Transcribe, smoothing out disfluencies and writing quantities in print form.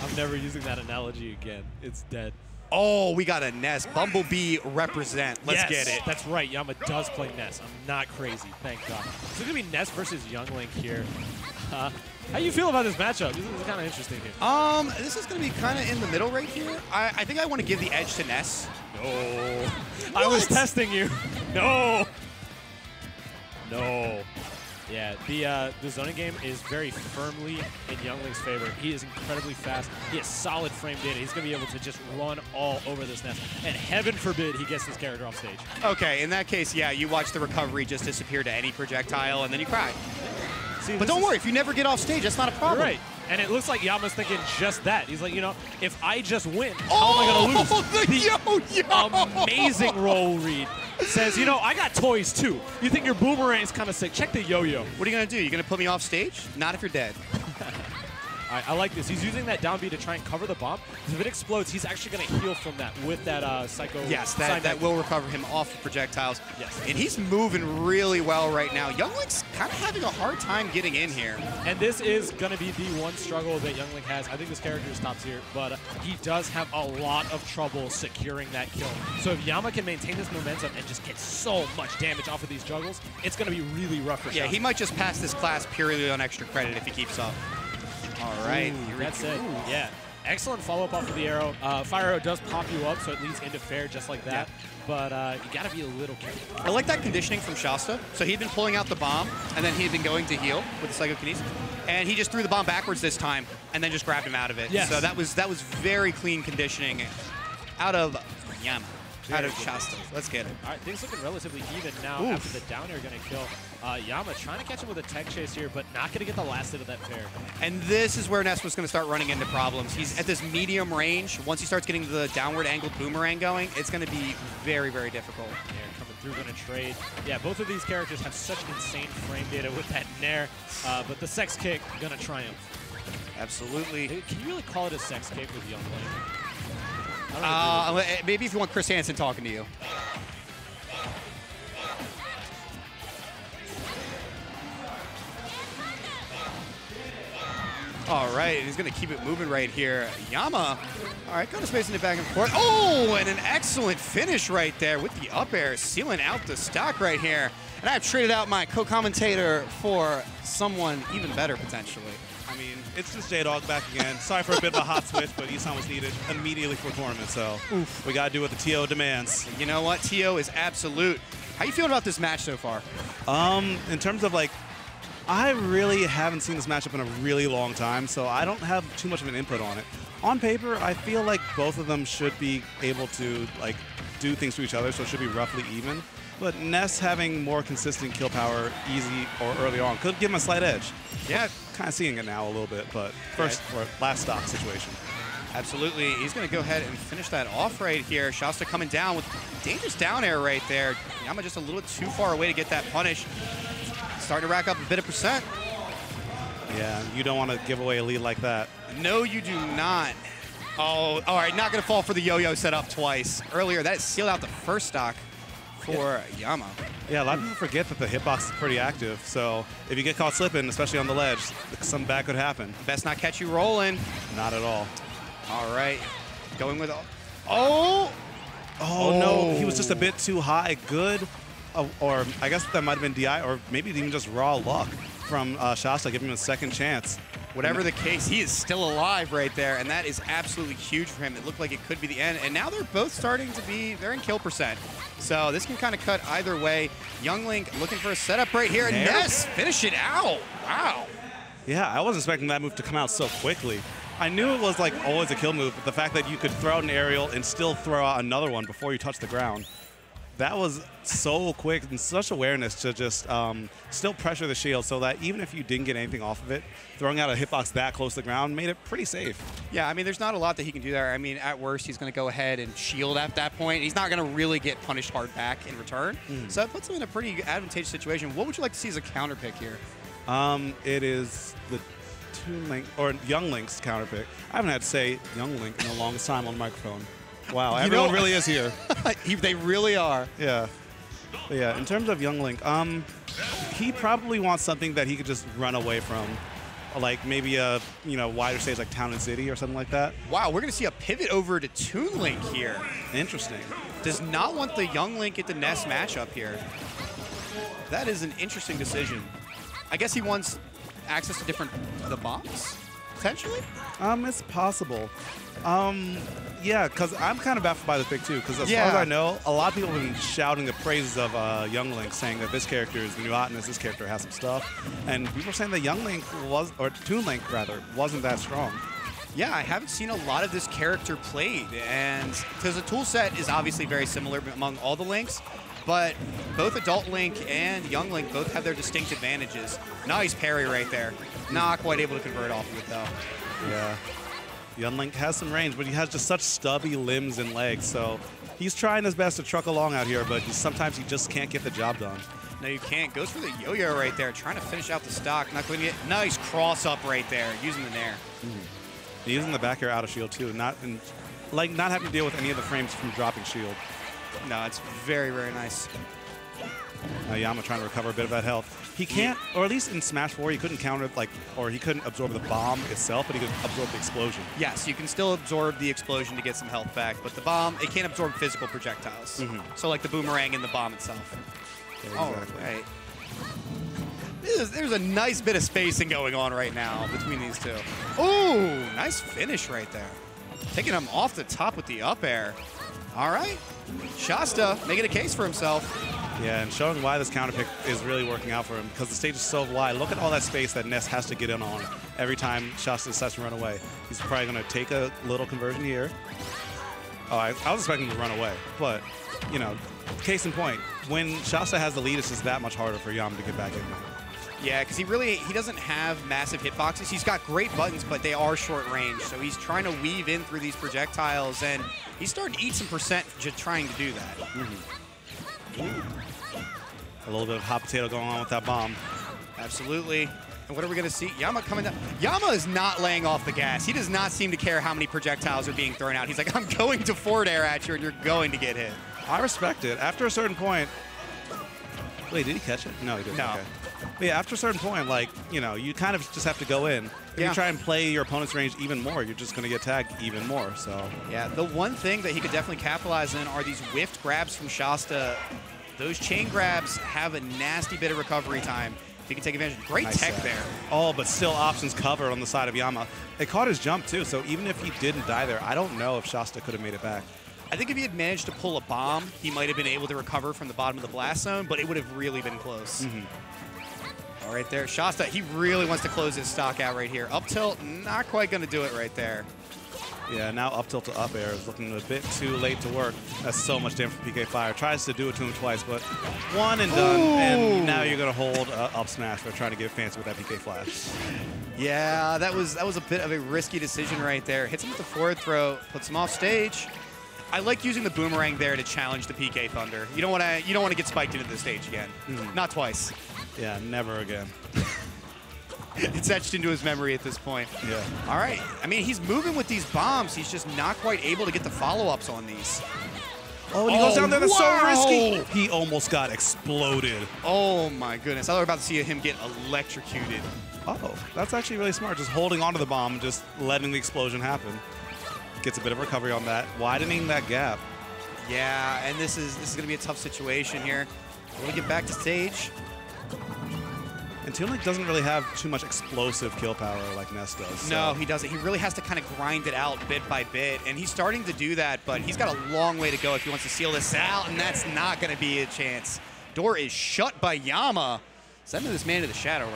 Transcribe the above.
I'm never using that analogy again. It's dead. Oh, we got a Ness. Bumblebee represent. Let's get it. That's right. Yama does play Ness. I'm not crazy. Thank God. So it's going to be Ness versus Young Link here. How you feel about this matchup? This is kind of interesting here. This is going to be kind of in the middle right here. I think I want to give the edge to Ness. No. I was testing you. No. No. Yeah, the zoning game is very firmly in Young Link's favor. He is incredibly fast. He has solid frame data. He's going to be able to just run all over this Ness. And heaven forbid he gets this character off stage. Okay, in that case, yeah, you watch the recovery just disappear to any projectile, and then you cry. See, but don't worry, if you never get off stage, that's not a problem. Right. And it looks like Yama's thinking just that. He's like, you know, if I just win, how am I going to lose? The yo-yo! Amazing roll read. Says, you know, I got toys too. You think your boomerang's kind of sick? Check the yo-yo. What are you going to do? You going to put me off stage? Not if you're dead. All right, I like this. He's using that down B to try and cover the bomb. Because if it explodes, he's actually going to heal from that with that Psycho. Yes, that will recover him off of projectiles. Yes. And he's moving really well right now. Young Link's kind of having a hard time getting in here. And this is going to be the one struggle that Young Link has. I think this character stops here, but he does have a lot of trouble securing that kill. So if Yama can maintain this momentum and just get so much damage off of these juggles, it's going to be really rough for Shasta. Yeah, he might just pass this class purely on extra credit if he keeps up. All right. That's it. Yeah. Excellent follow-up off of the arrow. Fire arrow does pop you up, so it leads into fair just like that. Yeah. But you got to be a little careful. I like that conditioning from Shasta. So he'd been pulling out the bomb, and then he'd been going to heal with the psychokinesis. And he just threw the bomb backwards this time, and then just grabbed him out of it. Yes. So that was very clean conditioning out of Yama. Out of Shasta. Let's get it. All right, things looking relatively even now after the down air going to kill. Yama trying to catch him with a tech chase here, but not going to get the last hit of that fair. And this is where Ness was going to start running into problems. He's at this medium range. Once he starts getting the downward angled boomerang going, it's going to be very, very difficult. Nair coming through, going to trade. Yeah, both of these characters have such insane frame data with that Nair, but the sex kick going to triumph. Absolutely. Can you really call it a sex kick with Young Link? Maybe if you want Chris Hansen talking to you. All right, he's going to keep it moving right here. Yama, all right, kind of spacing it back and forth. Oh, and an excellent finish right there with the up air, sealing out the stock right here. And I've traded out my co-commentator for someone even better, potentially. I mean, it's just J-Dog back again. Sorry for a bit of a hot switch, but Isan was needed immediately for tournament, so we got to do what the TO demands. You know what? TO is absolute. How you feeling about this match so far? In terms of, like, I really haven't seen this matchup in a really long time, so I don't have too much of an input on it. On paper, I feel like both of them should be able to, like, do things to each other, so it should be roughly even. But Ness having more consistent kill power easy or early on could give him a slight edge. Yeah. Kind of seeing it now a little bit, but first or last stock situation. Absolutely. He's going to go ahead and finish that off right here. Shasta coming down with dangerous down air right there. Yama just a little too far away to get that punish. Starting to rack up a bit of percent. Yeah, you don't want to give away a lead like that. No, you do not. Oh, all right, not going to fall for the yo-yo setup twice. Earlier, that sealed out the first stock for Yama. Yeah, a lot of people forget that the hitbox is pretty active, so if you get caught slipping, especially on the ledge, something bad could happen. Best not catch you rolling. Not at all. All right, going with... Oh, no, he was just a bit too high. Good, or I guess that might have been DI, or maybe even just raw luck from Shasta, giving him a second chance. Whatever the case, he is still alive right there, and that is absolutely huge for him. It looked like it could be the end, and now they're both starting to be, they're in kill percent. So this can kind of cut either way. Young Link looking for a setup right here, and Ness finish it out. Wow. Yeah, I wasn't expecting that move to come out so quickly. I knew it was like always a kill move, but the fact that you could throw out an aerial and still throw out another one before you touch the ground, that was so quick and such awareness to just still pressure the shield so that even if you didn't get anything off of it, throwing out a hitbox that close to the ground made it pretty safe. Yeah, I mean, there's not a lot that he can do there. I mean, at worst, he's going to go ahead and shield at that point. He's not going to really get punished hard back in return. So it puts him in a pretty advantageous situation. What would you like to see as a counter pick here? It is the Toon Link, or Young Link's counter pick. I haven't had to say Young Link in the longest time on the microphone. Wow, everyone really is here. They really are. Yeah. But yeah, in terms of Young Link, he probably wants something that he could just run away from. like maybe a wider stage like Town and City or something like that. Wow, we're going to see a pivot over to Toon Link here. Interesting. Does not want the young Link at the Ness matchup here. That is an interesting decision. I guess he wants access to the bombs, potentially? It's possible. Yeah, because I'm kind of baffled by the pick, too, because as far as I know, a lot of people have been shouting the praises of Young Link, saying that this character is the new hotness, this character has some stuff. And people are saying that Young Link or Toon Link, rather, wasn't that strong. Yeah, I haven't seen a lot of this character played, and because the tool set is obviously very similar among all the Links, but both Adult Link and Young Link both have their distinct advantages. Nice parry right there. Not quite able to convert off of it, though. Yeah. Young Link has some range, but he has just such stubby limbs and legs, so he's trying his best to truck along out here, but sometimes he just can't get the job done. No, you can't. Goes for the yo-yo right there, trying to finish out the stock. Not going to get nice cross-up right there, using the nair. Using the back air out of shield, too, not having to deal with any of the frames from dropping shield. No, it's very, very nice. Yama trying to recover a bit of that health. He can't, or at least in Smash 4, he couldn't counter, or he couldn't absorb the bomb itself, but he could absorb the explosion. Yes, you can still absorb the explosion to get some health back, but the bomb, it can't absorb physical projectiles. So like the boomerang and the bomb itself. Yeah, exactly. All right. There's a nice bit of spacing going on right now between these two. Ooh, nice finish right there. Taking him off the top with the up air. All right. Shasta making a case for himself. Yeah, and showing why this counter pick is really working out for him because the stage is so wide. Look at all that space that Ness has to get in on every time Shasta decides to run away. He's probably going to take a little conversion here. Oh, I was expecting him to run away, but, case in point, when Shasta has the lead, it's just that much harder for Yama to get back in there. Yeah, because he doesn't have massive hitboxes. He's got great buttons, but they are short range. So he's trying to weave in through these projectiles, and he's starting to eat some percent just trying to do that. A little bit of hot potato going on with that bomb. Absolutely. And what are we going to see? Yama coming down. Yama is not laying off the gas. He does not seem to care how many projectiles are being thrown out. He's like, I'm going to forward air at you, and you're going to get hit. I respect it. After a certain point... Wait, did he catch it? No, he didn't. No. Okay. But yeah, after a certain point, you kind of just have to go in. If you try and play your opponent's range even more, you're just going to get tagged even more. So yeah, the one thing that he could definitely capitalize in are these whiffed grabs from Shasta. Those chain grabs have a nasty bit of recovery time. If he can take advantage. Great nice tech set there. Oh, but still options covered on the side of Yama. It caught his jump, too, so even if he didn't die there, I don't know if Shasta could have made it back. I think if he had managed to pull a bomb, he might have been able to recover from the bottom of the blast zone, but it would have really been close. All right there, Shasta, he really wants to close his stock out right here. Up tilt, not quite going to do it right there. Yeah, now up tilt to up air is looking a bit too late to work. That's so much damage from PK Fire. Tries to do it to him twice, but one and done. Ooh. And now you're going to hold up smash for trying to get fancy with that PK Flash. Yeah, that was a bit of a risky decision right there. Hits him with the forward throw, puts him off stage. I like using the boomerang there to challenge the PK Thunder. You don't want to get spiked into the stage again. Not twice. Yeah, never again. It's etched into his memory at this point. Yeah. All right. I mean, he's moving with these bombs. He's just not quite able to get the follow-ups on these. Oh, and he goes down there. That's so risky. He almost got exploded. Oh, my goodness. I thought we were about to see him get electrocuted. Oh, that's actually really smart. Just holding onto the bomb, just letting the explosion happen. Gets a bit of recovery on that, widening that gap. Yeah, and this is going to be a tough situation here. Will he get back to stage? And Toon Link doesn't really have too much explosive kill power like Ness does. So. No, he doesn't. He really has to kind of grind it out bit by bit, and he's starting to do that, but he's got a long way to go if he wants to seal this out, and that's not going to be a chance. Door is shut by Yama, sending this man to the shadow.